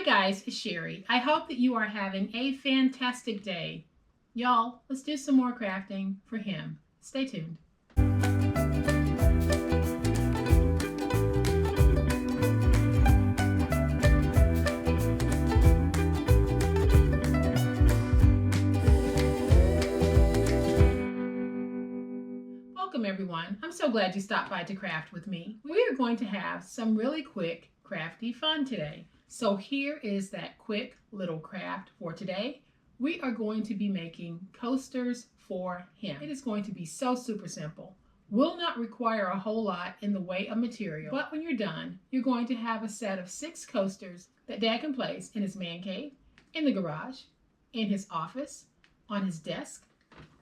guys, it's Sherry. I hope that you are having a fantastic day. Y'all, let's do some more crafting for him. Stay tuned. Welcome everyone. I'm so glad you stopped by to craft with me. We are going to have some really quick crafty fun today. So here is that quick little craft for today. We are going to be making coasters for him. It is going to be so super simple. Will not require a whole lot in the way of material, but when you're done, you're going to have a set of 6 coasters that Dad can place in his man cave, in the garage, in his office, on his desk,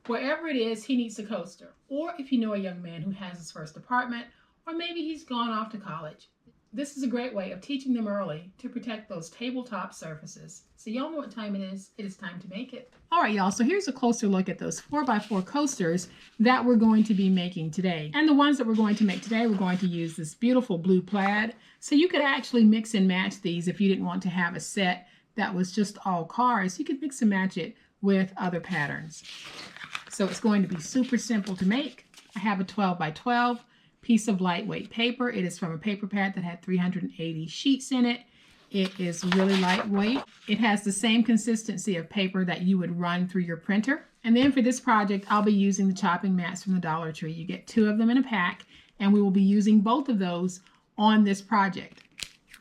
wherever it is he needs a coaster. Or if you know a young man who has his first apartment, or maybe he's gone off to college. This is a great way of teaching them early to protect those tabletop surfaces. So y'all know what time it is. It is time to make it. All right, y'all, so here's a closer look at those 4x4 coasters that we're going to be making today. And the ones that we're going to make today, we're going to use this beautiful blue plaid. So you could actually mix and match these if you didn't want to have a set that was just all cars. You could mix and match it with other patterns. So it's going to be super simple to make. I have a 12x12 piece of lightweight paper. It is from a paper pad that had 380 sheets in it. It is really lightweight. It has the same consistency of paper that you would run through your printer. And then for this project, I'll be using the chopping mats from the Dollar Tree. You get 2 of them in a pack, and we will be using both of those on this project.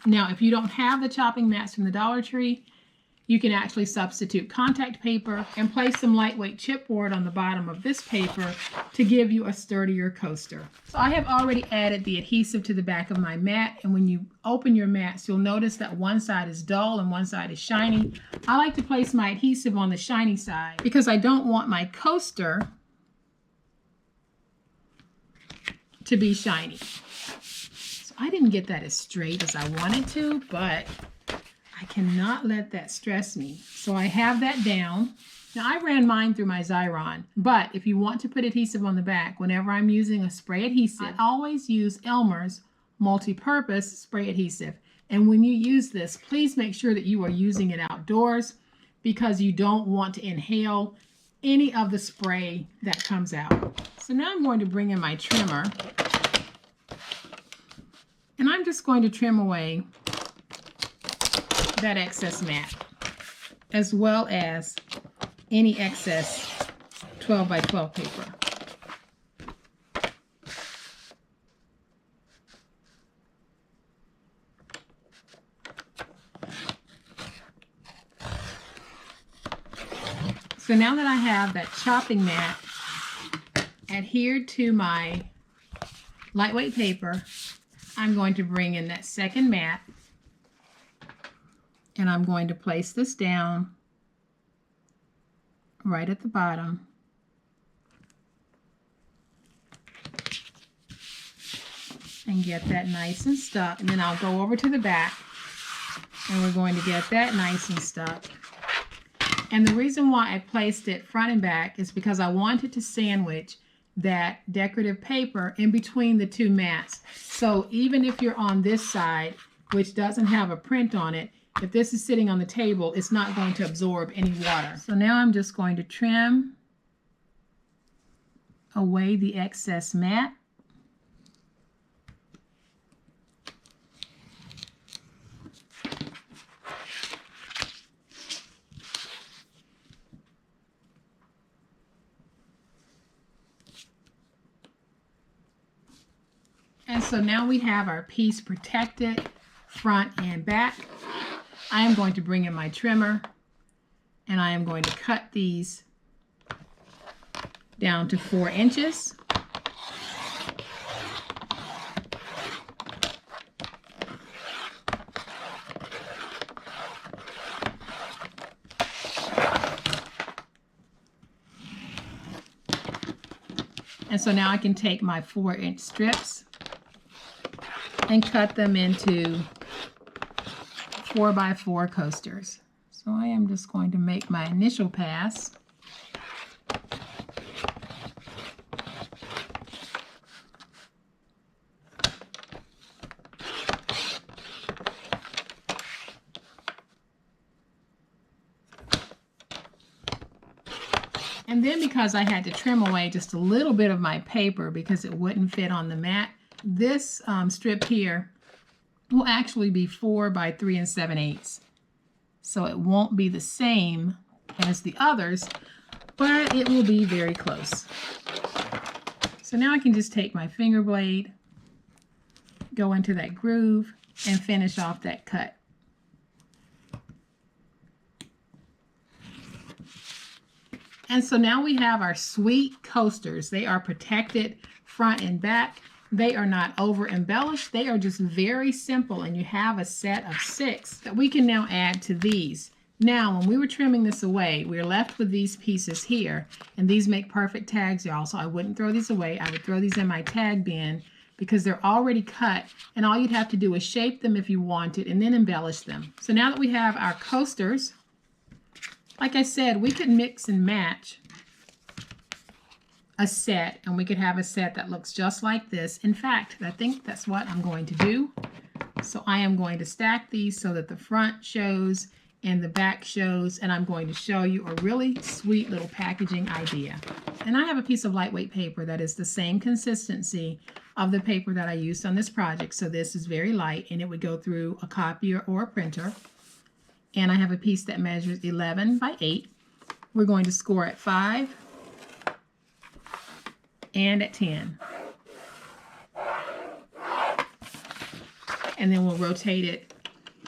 Now, if you don't have the chopping mats from the Dollar Tree, you can actually substitute contact paper and place some lightweight chipboard on the bottom of this paper to give you a sturdier coaster. So I have already added the adhesive to the back of my mat, and when you open your mats, you'll notice that one side is dull and one side is shiny. I like to place my adhesive on the shiny side because I don't want my coaster to be shiny. So I didn't get that as straight as I wanted to, but I cannot let that stress me. So I have that down. Now I ran mine through my Xyron, but if you want to put adhesive on the back, whenever I'm using a spray adhesive, I always use Elmer's multi-purpose spray adhesive. And when you use this, please make sure that you are using it outdoors because you don't want to inhale any of the spray that comes out. So now I'm going to bring in my trimmer, and I'm just going to trim away that excess mat, as well as any excess 12x12 paper. So now that I have that chopping mat adhered to my lightweight paper, I'm going to bring in that second mat, and I'm going to place this down right at the bottom. And get that nice and stuck. And then I'll go over to the back, and we're going to get that nice and stuck. And the reason why I placed it front and back is because I wanted to sandwich that decorative paper in between the 2 mats. So even if you're on this side, which doesn't have a print on it, if this is sitting on the table, it's not going to absorb any water. So now I'm just going to trim away the excess mat. And so now we have our piece protected front and back. I am going to bring in my trimmer, and I am going to cut these down to 4 inches. And so now I can take my 4-inch strips and cut them into 4x4 coasters. So I am just going to make my initial pass. And then because I had to trim away just a little bit of my paper because it wouldn't fit on the mat, this strip here will actually be 4 by 3 7/8. So it won't be the same as the others, but it will be very close. So now I can just take my finger blade, go into that groove, and finish off that cut. And so now we have our sweet coasters. They are protected front and back. They are not over embellished. They are just very simple, and you have a set of 6 that we can now add to these. Now, when we were trimming this away, we were left with these pieces here, and these make perfect tags, y'all, so I wouldn't throw these away. I would throw these in my tag bin because they're already cut, and all you'd have to do is shape them if you wanted and then embellish them. So now that we have our coasters, like I said, we could mix and match a set, and we could have a set that looks just like this. In fact, I think that's what I'm going to do. So I am going to stack these so that the front shows and the back shows, and I'm going to show you a really sweet little packaging idea. And I have a piece of lightweight paper that is the same consistency of the paper that I used on this project. So this is very light, and it would go through a copier or a printer. And I have a piece that measures 11 by 8. We're going to score at 5 and at 10. And then we'll rotate it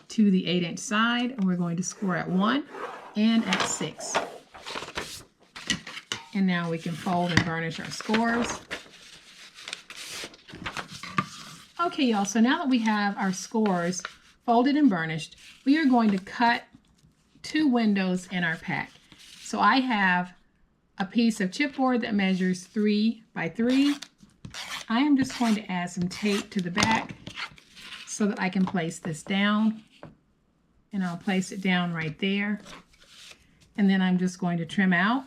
to the 8-inch side, and we're going to score at 1 and at 6. And now we can fold and burnish our scores. Okay, y'all, so now that we have our scores folded and burnished, we are going to cut 2 windows in our pack. So I have a piece of chipboard that measures 3 by 3. I am just going to add some tape to the back so that I can place this down. And I'll place it down right there. And then I'm just going to trim out.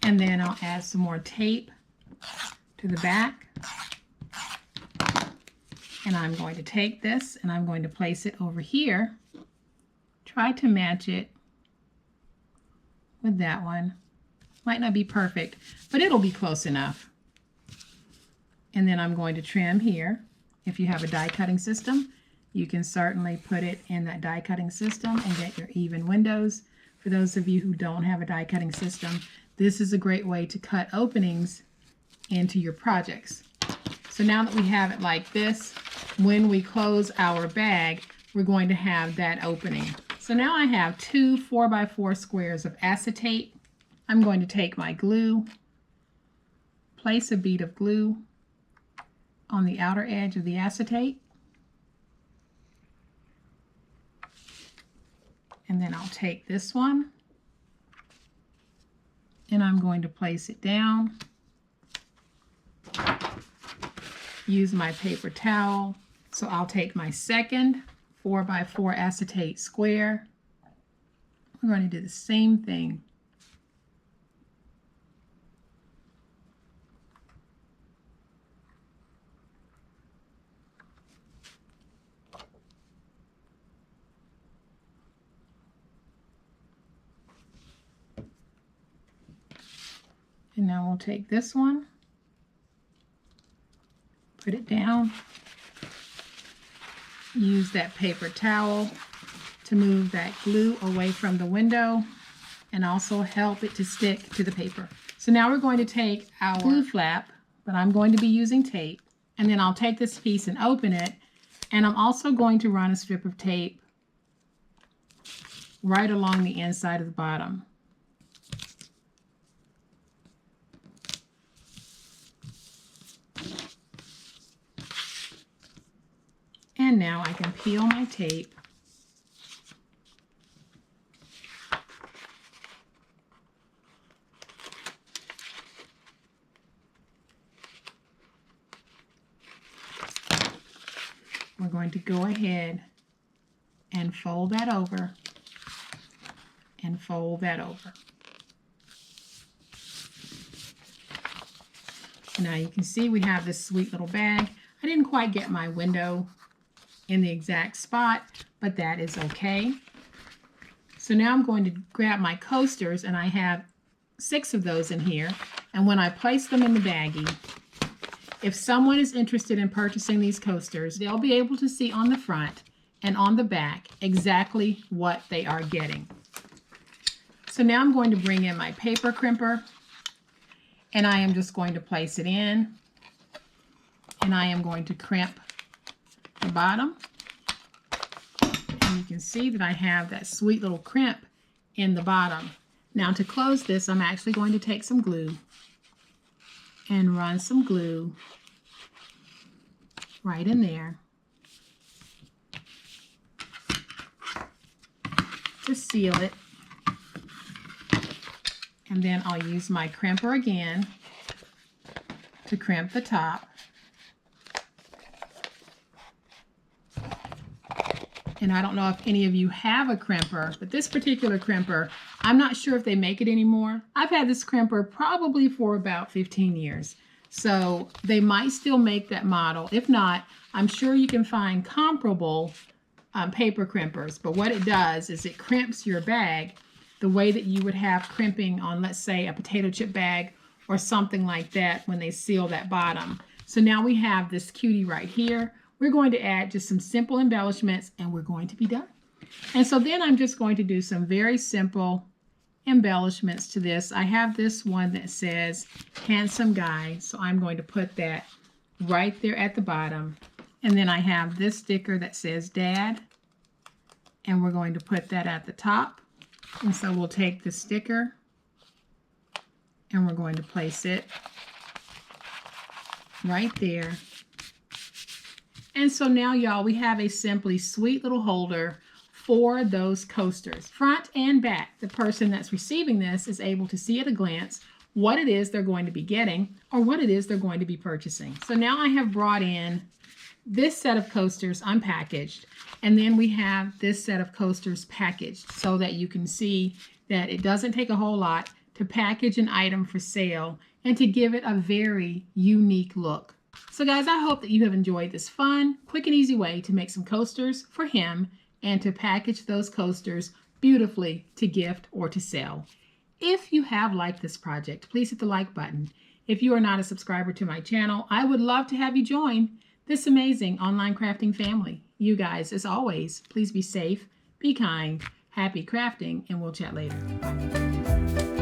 And then I'll add some more tape to the back. And I'm going to take this and I'm going to place it over here. Try to match it with that one. Might not be perfect, but it'll be close enough. And then I'm going to trim here. If you have a die cutting system, you can certainly put it in that die cutting system and get your even windows. For those of you who don't have a die cutting system, this is a great way to cut openings into your projects. So now that we have it like this, when we close our bag, we're going to have that opening. So now I have 2 4x4 squares of acetate. I'm going to take my glue, place a bead of glue on the outer edge of the acetate, and then I'll take this one and I'm going to place it down. Use my paper towel. So I'll take my second 4x4 acetate square. We're going to do the same thing. And now we'll take this one, put it down, use that paper towel to move that glue away from the window and also help it to stick to the paper. So now we're going to take our glue flap, but I'm going to be using tape, and then I'll take this piece and open it, and I'm also going to run a strip of tape right along the inside of the bottom. And now I can peel my tape. We're going to go ahead and fold that over and fold that over. Now you can see we have this sweet little bag. I didn't quite get my window in the exact spot, but that is okay. So now I'm going to grab my coasters, and I have 6 of those in here. And when I place them in the baggie, if someone is interested in purchasing these coasters, they'll be able to see on the front and on the back exactly what they are getting. So now I'm going to bring in my paper crimper, and I am just going to place it in, and I am going to crimp the bottom. And you can see that I have that sweet little crimp in the bottom. Now to close this, I'm actually going to take some glue and run some glue right in there to seal it. And then I'll use my crimper again to crimp the top. And I don't know if any of you have a crimper, but this particular crimper, I'm not sure if they make it anymore. I've had this crimper probably for about 15 years. So they might still make that model. If not, I'm sure you can find comparable paper crimpers. But what it does is it crimps your bag the way that you would have crimping on, let's say, a potato chip bag or something like that when they seal that bottom. So now we have this cutie right here. We're going to add just some simple embellishments, and we're going to be done. And so then I'm just going to do some very simple embellishments to this. I have this one that says handsome guy, so I'm going to put that right there at the bottom. And then I have this sticker that says dad, and we're going to put that at the top. And so we'll take the sticker and we're going to place it right there. And so now, y'all, we have a simply sweet little holder for those coasters. Front and back, the person that's receiving this is able to see at a glance what it is they're going to be getting or what it is they're going to be purchasing. So now I have brought in this set of coasters unpackaged, and then we have this set of coasters packaged so that you can see that it doesn't take a whole lot to package an item for sale and to give it a very unique look. So guys, I hope that you have enjoyed this fun, quick and easy way to make some coasters for him and to package those coasters beautifully to gift or to sell. If you have liked this project, please hit the like button. If you are not a subscriber to my channel, I would love to have you join this amazing online crafting family. You guys, as always, please be safe, be kind, happy crafting, and we'll chat later. Bye.